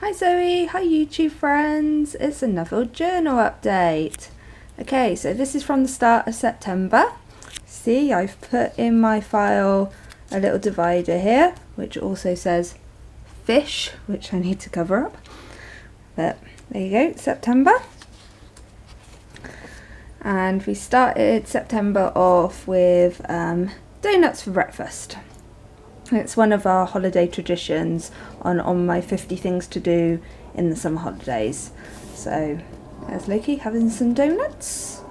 Hi Zoe, hi YouTube friends, it's another journal update. Okay, so this is from the start of September. See, I've put in my file a little divider here, which also says fish, which I need to cover up. But there you go, September. And we started September off with donuts for breakfast. It's one of our holiday traditions on my 50 things to do in the summer holidays. So there's Loki having some donuts.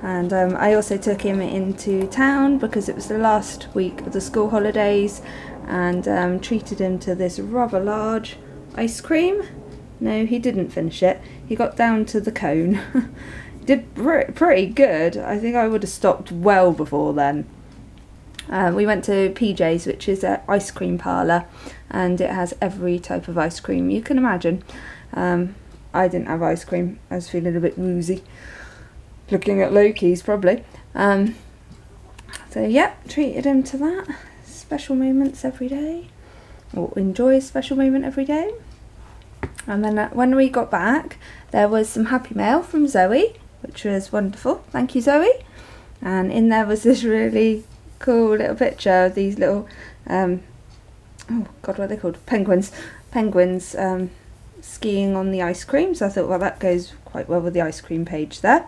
And I also took him into town because it was the last week of the school holidays, and treated him to this rather large ice cream. No, he didn't finish it. He got down to the cone. Did pretty good. I think I would have stopped well before then. We went to PJ's, which is an ice cream parlour, and it has every type of ice cream you can imagine. I didn't have ice cream. I was feeling a bit woozy. Looking at Loki's probably. So yeah, treated him to that. Special moments every day. Or enjoy a special moment every day. And then when we got back, there was some Happy Mail from Zoe, which was wonderful. Thank you, Zoe. And in there was this really cool little picture of these little oh god, what are they called? Penguins skiing on the ice cream. So I thought, well, that goes quite well with the ice cream page there.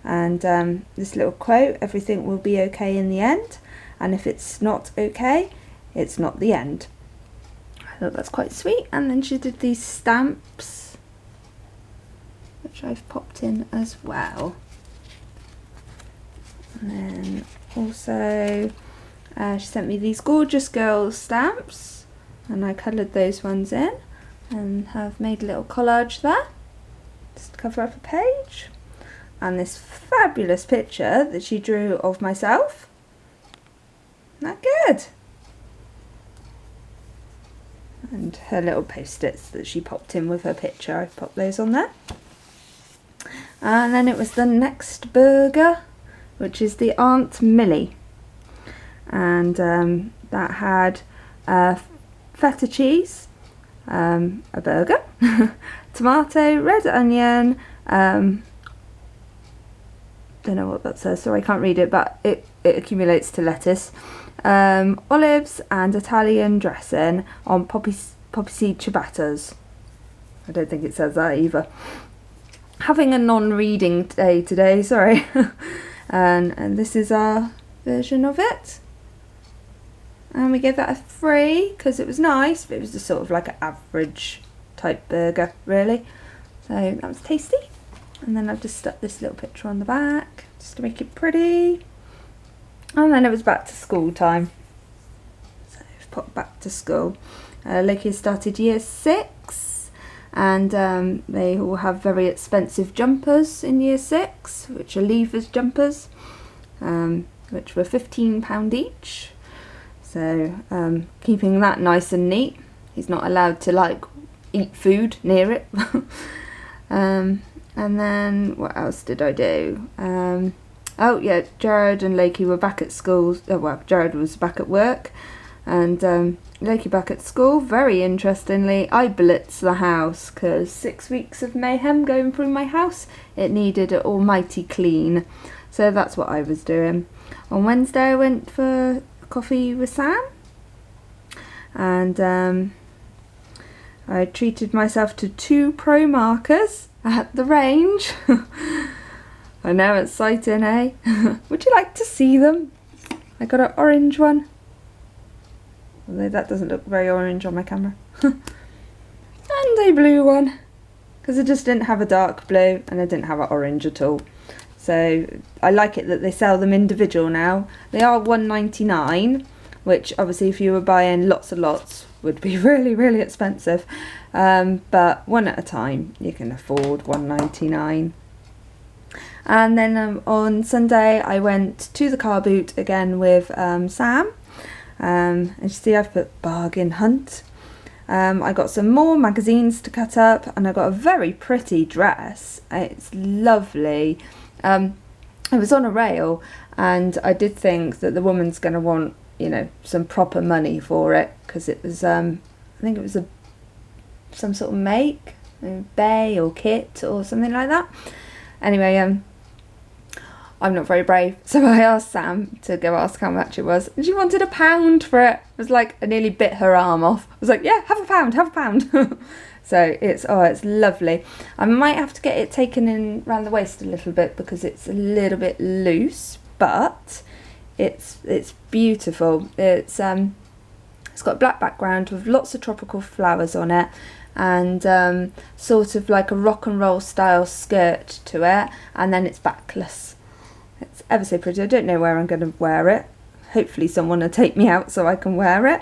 And this little quote, everything will be okay in the end, and if it's not okay, it's not the end. I thought that's quite sweet. And then she did these stamps, which I've popped in as well. And then also she sent me these gorgeous girls stamps, and I coloured those ones in and have made a little collage there just to cover up a page. And this fabulous picture that she drew of myself. Isn't that good? And her little post-its that she popped in with her picture, I've popped those on there. And then it was the next burger, which is the Aunt Millie, and that had feta cheese, a burger, tomato, red onion, don't know what that says, so I can't read it, but it accumulates to lettuce, olives and Italian dressing on poppy seed ciabattas. I don't think it says that either. Having a non-reading day today, sorry. And this is our version of it. And we gave that a 3 because it was nice, but it was just sort of like an average type burger, really. So that was tasty. And then I've just stuck this little picture on the back just to make it pretty. And then it was back to school time. So I've popped back to school. Loki has started year 6. And they all have very expensive jumpers in year 6, which are Leavers jumpers, which were £15 each. So keeping that nice and neat. He's not allowed to eat food near it. And then what else did I do? Oh yeah, Jared and Loki were back at school. Oh, well, Jared was back at work, and Loki back at school. Very interestingly, I blitzed the house because 6 weeks of mayhem going through my house. It needed an almighty clean. So that's what I was doing. On Wednesday I went for coffee with Sam, and I treated myself to 2 pro markers at the range. I know, exciting, eh? Would you like to see them? I got an orange one. Although that doesn't look very orange on my camera. And a blue one. Because I just didn't have a dark blue and I didn't have an orange at all. So I like it that they sell them individual now. They are £1.99, which obviously if you were buying lots and lots would be really, really expensive. But one at a time, you can afford £1.99. And then on Sunday I went to the car boot again with Sam. And you see I've put bargain hunt. I got some more magazines to cut up, and I got a very pretty dress. It's lovely. It was on a rail, and I did think that the woman's going to want, some proper money for it, because it was, I think it was a some sort of make, Bay or Kit or something like that. Anyway, I'm not very brave, so I asked Sam to go ask how much it was, and she wanted £1 for it. It was like, I nearly bit her arm off. I was like, yeah, have £1. So it's lovely. I might have to get it taken in around the waist a little bit because it's a little bit loose, but it's beautiful. It's got a black background with lots of tropical flowers on it, and sort of like a rock and roll style skirt to it, and then it's backless. It's ever so pretty. I don't know where I'm going to wear it. Hopefully someone will take me out so I can wear it.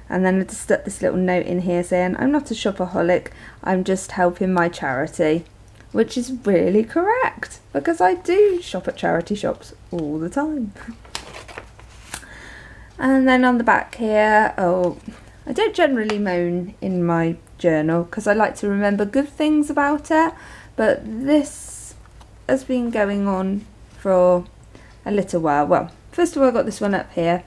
And then I just stuck this little note in here saying, I'm not a shopaholic, I'm just helping my charity. Which is really correct, because I do shop at charity shops all the time. And then on the back here, I don't generally moan in my journal because I like to remember good things about it, but this has been going on for a little while. Well, first of all, I got this one up here.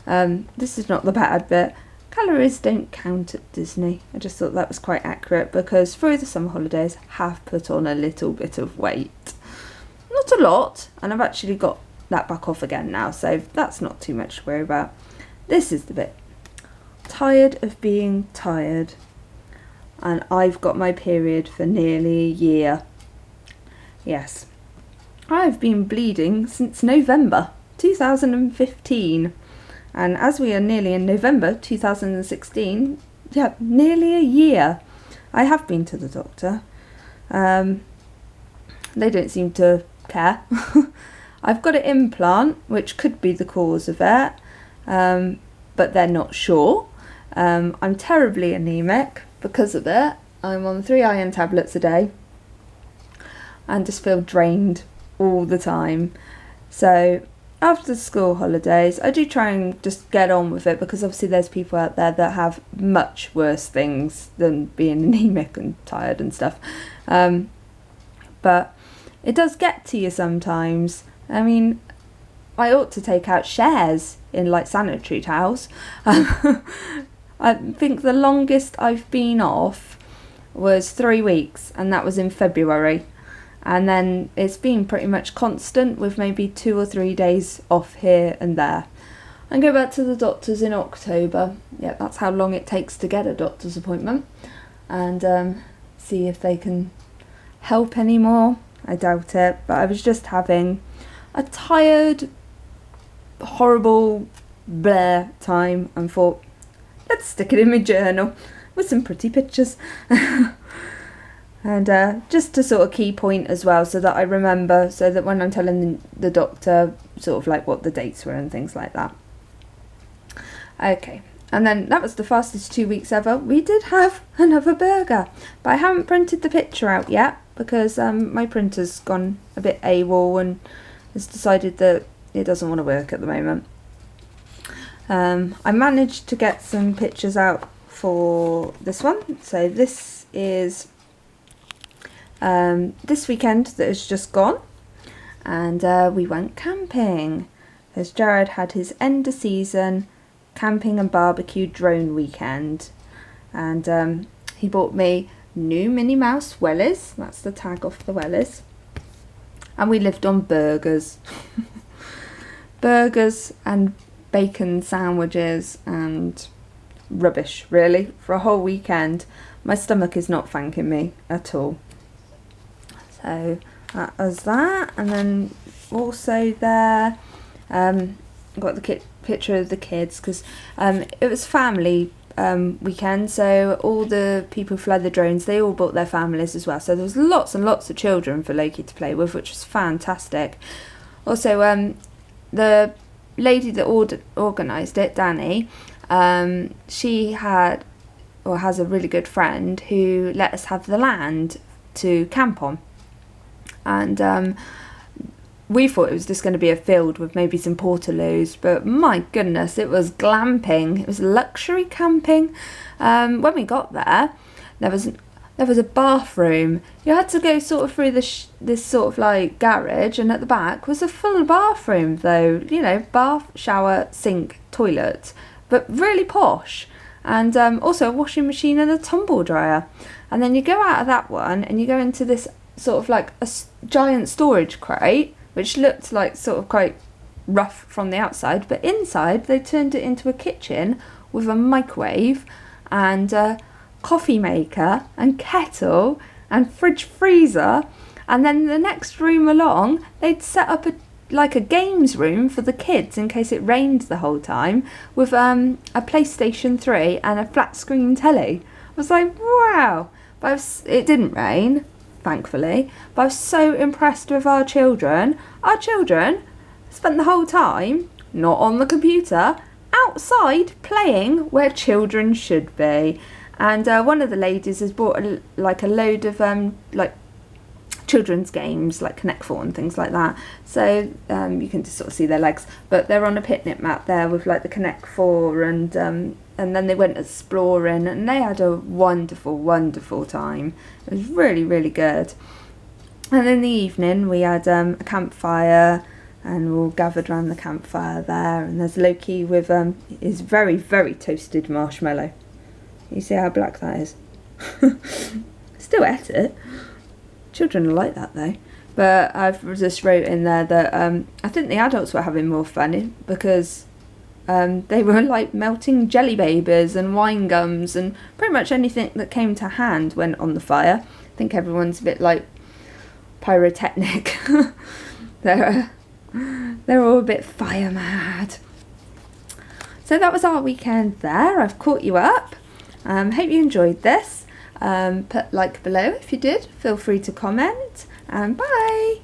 This is not the bad bit. Calories don't count at Disney. I just thought that was quite accurate because through the summer holidays have put on a little bit of weight. Not a lot, and I've actually got that back off again now, so that's not too much to worry about. This is the bit. Tired of being tired. And I've got my period for nearly a year. Yes. I've been bleeding since November 2015. And as we are nearly in November 2016, yeah, nearly a year. I have been to the doctor. They don't seem to care. I've got an implant, which could be the cause of it, but they're not sure. I'm terribly anemic because of it. I'm on 3 iron tablets a day and just feel drained all the time. So after the school holidays, I do try and just get on with it because obviously there's people out there that have much worse things than being anemic and tired and stuff. But it does get to you sometimes. I mean, I ought to take out shares in like sanitary towels. I think the longest I've been off was 3 weeks, and that was in February. And then it's been pretty much constant with maybe 2 or 3 days off here and there. I go back to the doctors in October. Yeah, that's how long it takes to get a doctor's appointment. And see if they can help anymore. I doubt it. But I was just having a tired, horrible, bleh time and thought, let's stick it in my journal with some pretty pictures. And just to sort of key point as well, so that I remember, so that when I'm telling the doctor sort of like what the dates were and things like that. Okay, and then that was the fastest 2 weeks ever. We did have another burger, but I haven't printed the picture out yet because my printer's gone a bit AWOL and has decided that it doesn't want to work at the moment. I managed to get some pictures out for this one. So this is this weekend that has just gone, and we went camping as Jared had his end of season camping and barbecue drone weekend, and he bought me new Minnie Mouse wellies. That's the tag off the wellies, and we lived on burgers. Burgers and bacon sandwiches and rubbish, really, for a whole weekend. My stomach is not thanking me at all. So that was that, and then also there got the picture of the kids because it was family weekend, so all the people who fly the drones, they all brought their families as well, so there was lots and lots of children for Loki to play with, which was fantastic. Also the lady that organised it, Danny, she had or has a really good friend who let us have the land to camp on. And we thought it was just going to be a field with maybe some portaloos, but my goodness, it was glamping. It was luxury camping. When we got there, there was a bathroom. You had to go sort of through this sort of like garage, and at the back was a full bathroom, though, you know, bath, shower, sink, toilet, but really posh. and also a washing machine and a tumble dryer. And then you go out of that one and you go into this sort of like a giant storage crate, which looked like sort of quite rough from the outside, but inside they turned it into a kitchen with a microwave and a coffee maker and kettle and fridge freezer. And then the next room along, they'd set up a games room for the kids in case it rained the whole time, with a PlayStation 3 and a flat screen telly. I was like, wow. But it didn't rain, thankfully, but I was so impressed with our children. Our children spent the whole time not on the computer, outside playing where children should be. And one of the ladies has bought a load of children's games like Connect Four and things like that, so you can just sort of see their legs, but they're on a picnic mat there with like the Connect Four, and then they went exploring and they had a wonderful time. It was really, really good. And in the evening we had a campfire, and we all gathered around the campfire there, and there's Loki with his very, very toasted marshmallow. You see how black that is? Still ate it. Children are like that though. But I've just wrote in there that I think the adults were having more fun because they were like melting jelly babies and wine gums, and pretty much anything that came to hand went on the fire. I think everyone's a bit like pyrotechnic. They're all a bit fire mad. So that was our weekend there. I've caught you up. Hope you enjoyed this. Put like below if you did. Feel free to comment, and bye.